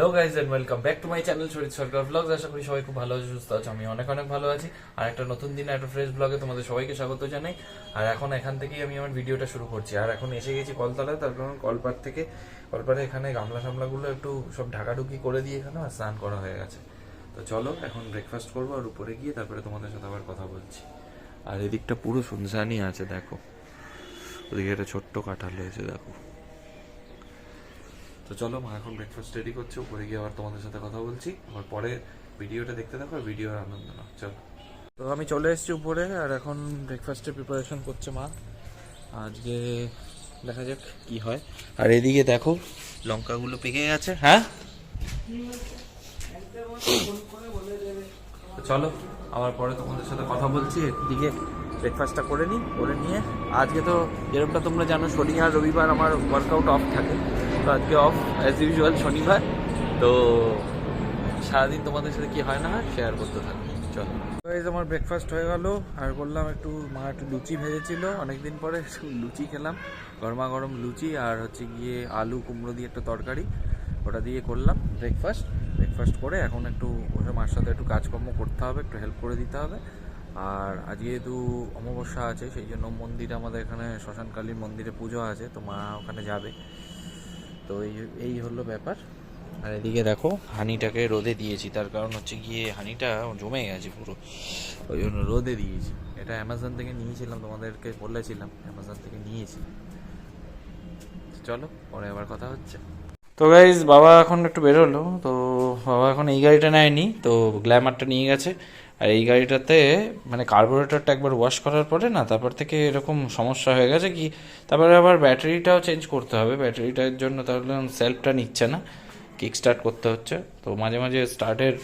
Hello guys and welcome back to my channel Sharir Sarkar blogs. আশা করি সবাই খুব ভালো আছে, সুস্থ আছে। আমি অনেক অনেক ভালো আছি। আর একটা নতুন দিনে একটা ফ্রেশ ব্লগে তোমাদের সবাইকে স্বাগত জানাই। আর এখন এখান থেকেই আমি আমার ভিডিওটা শুরু করছি। আর এখন এসে গেছি কলতলায়, তার কারণ কলপারে এখানে গামলা সামলাগুলো একটু সব ঢাকাঢুকি করে দিয়ে এখানে আর স্নান করা হয়ে গেছে। তো চলো এখন ব্রেকফাস্ট করবো, আর উপরে গিয়ে তারপরে তোমাদের সাথে আবার কথা বলছি। আর এদিকটা পুরো শুনশানি আছে, দেখো ওদিকে একটা ছোট্ট কাঁঠাল হয়েছে, দেখো। তো চলো, মা এখন ব্রেকফাস্ট রেডি করছে, উপরে গিয়ে আবার তোমাদের সাথে কথা বলছি। আবার পরে ভিডিওটা দেখতে থাকো, ভিডিওর আনন্দ নাও। চলো, তো আমি চলে এসেছি উপরে, আর এখন ব্রেকফাস্টের প্রিপারেশন করছে মা। আজকে দেখা যাক কি হয়। আর এদিকে দেখো লঙ্কাগুলো পেকে গেছে। হ্যাঁ, তো চলো আবার পরে তোমাদের সাথে কথা বলছি। এদিকে ব্রেকফাস্টটা করে নিই, করে নিয়ে আজকে তো যেরকমটা তোমরা জানো শনি আর রবিবার আমার ওয়ার্কআউট অফ থাকে। তো আজকে অফ অ্যাজ ইউজুয়াল শনিবার। তো সারাদিন তোমাদের সাথে কি হয় না হয় শেয়ার করতে থাকবো। চলো গাইস, আমার ব্রেকফাস্ট হয়ে গেল। আর বললাম একটু মা একটু লুচি ভেজেছিল, অনেকদিন পরে লুচি খেলাম, গরমা গরম লুচি। আর হচ্ছে গিয়ে আলু কুমড়ো দিয়ে একটা তরকারি, ওটা দিয়ে করলাম ব্রেকফাস্ট করে এখন একটু বসে মার সাথে একটু কাজকর্ম করতে হবে, একটু হেল্প করে দিতে হবে। আর আজকে যেহেতু অমাবস্যা আছে, সেই জন্য মন্দিরে আমাদের এখানে শ্মশানকালীর মন্দিরে পুজো আছে, তো মা ওখানে যাবে। তো এই হলো ব্যাপার। আর এদিকে দেখো হানিটাকে রোদে দিয়েছি, তার কারণ হচ্ছে গিয়ে হানিটা জমে গেছে পুরো, ওই জন্য রোদে দিয়েছি। এটা অ্যামাজন থেকে নিয়েছিলাম, তোমাদেরকে বলেছিলাম অ্যামাজন থেকে নিয়েছি। চলো পরে আবার কথা হচ্ছে। তো গাইজ, বাবা এখন একটু বেরোলো। তো বাবা এখন এই গাড়িটা নেয়নি, তো গ্ল্যামারটা নিয়ে গেছে। আর এই গাড়িটাতে মানে কার্বোরেটরটা একবার ওয়াশ করার পরে না, তারপর থেকে এরকম সমস্যা হয়ে গেছে কি, তারপরে আবার ব্যাটারিটাও চেঞ্জ করতে হবে। ব্যাটারিটার জন্য তাহলে সেলফটা নিচ্ছে না, কিক স্টার্ট করতে হচ্ছে। তো মাঝে মাঝে স্টার্টের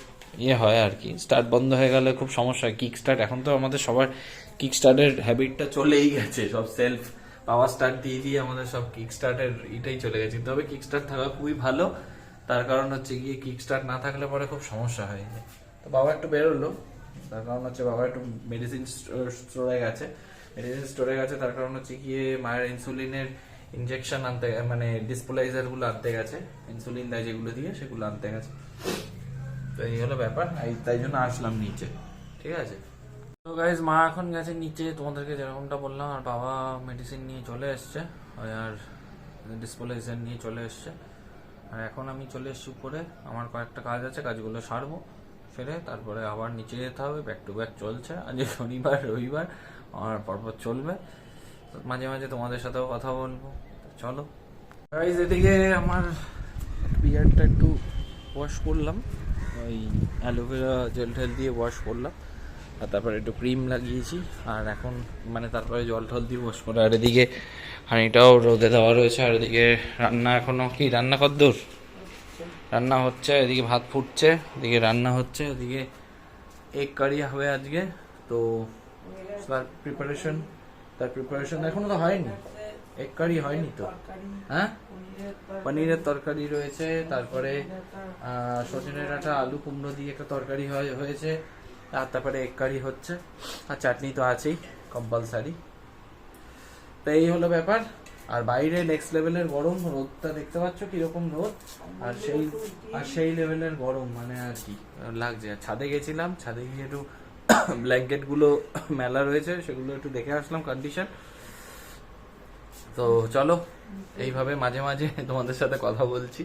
হয় আর কি, স্টার্ট বন্ধ হয়ে গেলে খুব সমস্যা হয়। কিক স্টার্ট এখন তো আমাদের সবার কিক স্টার্টের হ্যাবিটটা চলেই গেছে, সব সেলফ পাওয়ার স্টার্ট দিয়ে দিয়ে আমাদের সব কিক স্টার্টের এটাই চলে গেছে। তবে কিক স্টার্ট থাকা খুবই ভালো, তার কারণ হচ্ছে গিয়ে কিক স্টার্ট না থাকলে পরে খুব সমস্যা হয়ে যায়। তো বাবা একটু বেরোলো, তার কারণ হচ্ছে বাবা একটু মেডিসিন স্টোরে গেছে। তার কারণ হচ্ছে গিয়ে মায়ের ইনসুলিনের ইনজেকশন আনতে, মানে ডিসপোলাইজার গুলো আনতে গেছে, ইনসুলিন দেয় যেগুলো দিয়ে, সেগুলো আনতে গেছে। তো এই হলো ব্যাপার, তাই জন্য আসলাম নিচে। ঠিক আছে, তো গাইজ মা এখন গেছে নিচে, তোমাদেরকে যেরকমটা বললাম। আর বাবা মেডিসিন নিয়ে চলে এসছে, আর ডিসপোলাইজার নিয়ে চলে এসছে। আর এখন আমি চলে এসছি উপরে, আমার কয়েকটা কাজ আছে, কাজগুলো সারবো, সেরে তারপরে আবার নিচে যেতে হবে। ব্যাক টু ব্যাক চলছে, আজ শনিবার রবিবার আমার পরপর চলবে। মাঝে মাঝে তোমাদের সাথেও কথা বলবো। চলো গাইজ, এদিকে আমার বিয়ারটা একটু ওয়াশ করলাম, ওই অ্যালোভেরা জেল টেল দিয়ে ওয়াশ করলাম। আর তারপরে একটু ক্রিম লাগিয়েছি, আর এখন মানে তারপরে জল টল দিয়ে ওয়াশ করে। আর এদিকে হাঁড়িটাও রোদে দেওয়া রয়েছে। আর এদিকে রান্না এখনো কি, রান্না কদ্দূর? রান্না হচ্ছে, এদিকে ভাত ফুটছে, এদিকে রান্না হচ্ছে, এদিকে এগ কারি হবে আজকে। তো তার প্রিপারেশন এখনো তো হয়নি, এগ কারি হয়নি তো। হ্যাঁ, পনিরের তরকারি রয়েছে, তারপরে সজনের ডাঁটা আলু কুমড়ো দিয়ে একটা তরকারি হয়েছে, আর তারপরে এগ কারি হচ্ছে, আর চাটনি তো আছেই কম্পালসারি। তো এই হলো ব্যাপার। আর বাইরে নেক্সট লেভেলের গরম, রোদটা দেখতে পাচ্ছ কিরকম রোদ, আর সেই লেভেলের গরম, মানে আর কি লাগছে। ছাদে গেছিলাম, ছাদে গিয়ে একটু ব্ল্যাঙ্কেট গুলো মেলা রয়েছে, সেগুলো একটু দেখে আসলাম কন্ডিশন। তো চলো, এইভাবে মাঝে মাঝে তোমাদের সাথে কথা বলছি।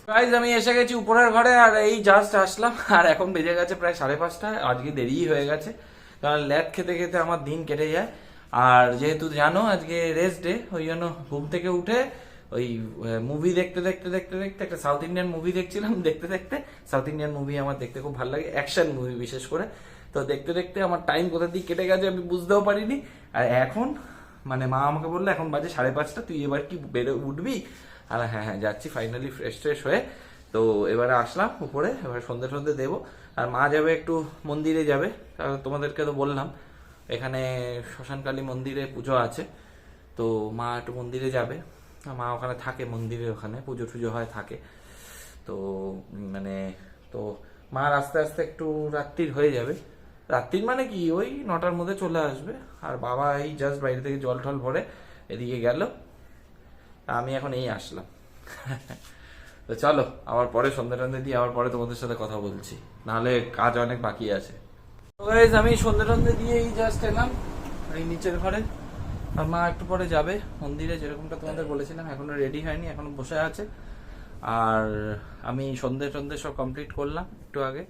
গাইজ, আমি এসে গেছি উপরের ঘরে, আর এই জাস্ট আসলাম। আর এখন বেজে গেছে প্রায় 5:30। আজকে দেরিই হয়ে গেছে, কারণ ল্যাদ খেতে খেতে আমার দিন কেটে যায়। আর যেহেতু জানো আজকে রেস্ট ডে, ওই জন্য ঘুম থেকে উঠে ওই মুভি দেখতে একটা সাউথ ইন্ডিয়ান মুভি দেখছিলাম। সাউথ ইন্ডিয়ান মুভি আমার দেখতে খুব ভালো লাগে, অ্যাকশন মুভি বিশেষ করে। তো দেখতে দেখতে আমার টাইম কোথা দিয়ে কেটে গেছে আমি বুঝতেও পারিনি। আর এখন মানে মা আমাকে বললো এখন বাজে 5:30, তুই এবার কি উঠবি? আর হ্যাঁ হ্যাঁ যাচ্ছি, ফাইনালি ফ্রেশ হয়ে। তো এবারে আসলাম উপরে, এবার সন্ধে দেবো। আর মা যাবে একটু মন্দিরে যাবে, কারণ তোমাদেরকে তো বললাম এখানে শ্মশানকালী মন্দিরে পুজো আছে। তো মা একটু মন্দিরে যাবে, মা ওখানে থাকে, মন্দিরে ওখানে পুজো টুজো হয় থাকে। তো মানে তো মার আস্তে আস্তে একটু রাত্রির হয়ে যাবে, রাত্রির মানে কি ওই 9টার মধ্যে চলে আসবে। আর বাবা এই জাস্ট বাইরে থেকে জল টল ভরে এদিকে গেল, আমি এখন এই আসলাম। তো চলো আবার পরে সন্ধ্যা টন্ধে দিয়ে আবার পরে তোমাদের সাথে কথা বলছি, নাহলে কাজ অনেক বাকি আছে। তো গাইস আমি সন্ধ্যা টন্ধে দিয়ে এই জাস্ট এলাম এই নিচের ঘরে, আর মা একটু পরে যাবে মন্দিরে, যেরকমটা তোমাদের বলেছিলাম, এখনো রেডি হয়নি, এখনো বসে আছে। আর আমি সন্ধ্যে টন্ধে সব কমপ্লিট করলাম একটু আগে,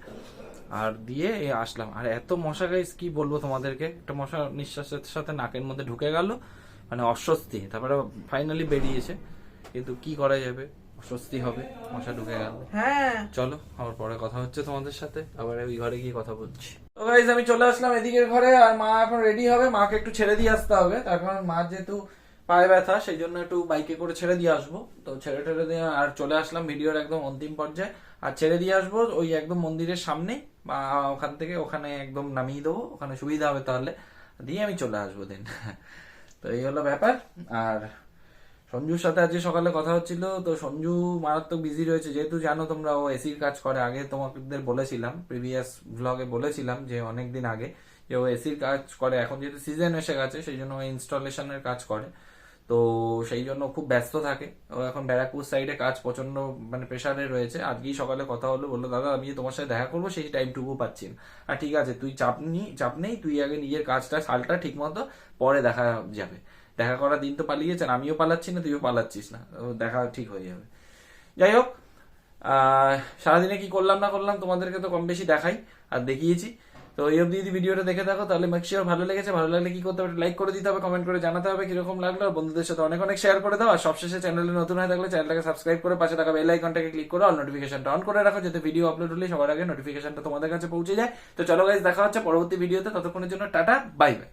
আর দিয়ে এই আসলাম। আর এত মশা গাইস কি বলবো তোমাদেরকে, একটা মশা নিঃশ্বাসের সাথে নাকের মধ্যে ঢুকে গেল, মানে অস্বস্তি। তারপরে ফাইনালি বেরিয়েছে, কিন্তু কি করা যাবে, অস্বস্তি হবে মশা ঢুকে গেল। হ্যাঁ চলো আবার পরে কথা হচ্ছে তোমাদের সাথে, আবার ওই ঘরে গিয়ে কথা বলছি। তো গাইস আমি চলে আসলাম এদিকের ঘরে, আর মা এখন রেডি হবে, মাকে একটু ছেড়ে দিয়ে আসতে হবে, তার কারণ মা যেহেতু পায়ে ব্যথা সেই জন্য একটু বাইকে করে ছেড়ে দিয়ে আসবো। তো ছেড়ে টেড়ে দিয়ে আর চলে আসলাম ভিডিওর একদম অন্তিম পর্যায়ে, আর ছেড়ে দিয়ে আসবো ওই একদম মন্দিরের সামনে, বা ওখান থেকে ওখানে একদম নামিয়ে দেবো, ওখানে সুবিধা হবে তাহলে, দিয়ে আমি চলে আসবো দিন। তো এই হলো ব্যাপার। আর সঞ্জুর সাথে আজকে সকালে কথা হচ্ছিল, তো সঞ্জু মারাত্মক বিজি রয়েছে, যেহেতু জানো তোমরা ও এসির কাজ করে। আগে তোমাদের বলেছিলাম, প্রিভিয়াস ব্লগে বলেছিলাম যে অনেকদিন আগে, যে ও এসির কাজ করে। এখন যেহেতু সিজন এসে গেছে সেই জন্য ও ইনস্টলেশনের কাজ করে, তো সেই জন্য খুব ব্যস্ত থাকে। ও এখন ব্যারাকপুর সাইডে কাজ প্রচন্ড মানে প্রেশারে রয়েছে। আজকেই সকালে কথা হলো, বললো দাদা আমি যে তোমার সাথে দেখা করবো সেই টাইমটুকু পাচ্ছি না। আর ঠিক আছে, তুই চাপ নেই, তুই আগে নিজের কাজটা সালটা ঠিক মতো, পরে দেখা যাবে। দেখা করার দিন তো পালিয়েছেন, আমিও পালাচ্ছি না, তুইও পালাচ্ছিস না, দেখা ঠিক হয়ে যাবে। যাই হোক, সারাদিনে কি করলাম না করলাম তোমাদেরকে তো কম বেশি দেখাই আর দেখিয়েছি। তো এই অব্দি যদি ভিডিওটা দেখে থাকো তাহলে মেক শিওর ভালো লেগেছে। ভালো লাগলে কি করতে হবে, লাইক করে দিতে হবে, কমেন্ট করে জানাতে হবে কিরকম লাগলো, আর বন্ধুদের সাথে অনেক অনেক শেয়ার করে দাও। আর সবশেষে চ্যানেলে নতুন হয়ে থাকলে চ্যানেলটাকে সাবস্ক্রাইব করে পাশে থাকা বেল আইকনটাকে ক্লিক করে অল নোটিফিকেশনটা অন করে রাখো, যাতে ভিডিও আপলোড হলে সবার আগে নোটিফিকেশনটা তোমাদের কাছে পৌঁছে যায়। তো চলো গাইস, দেখা হচ্ছে পরবর্তী ভিডিওতে, ততক্ষণের জন্য টাটা, বাই বাই।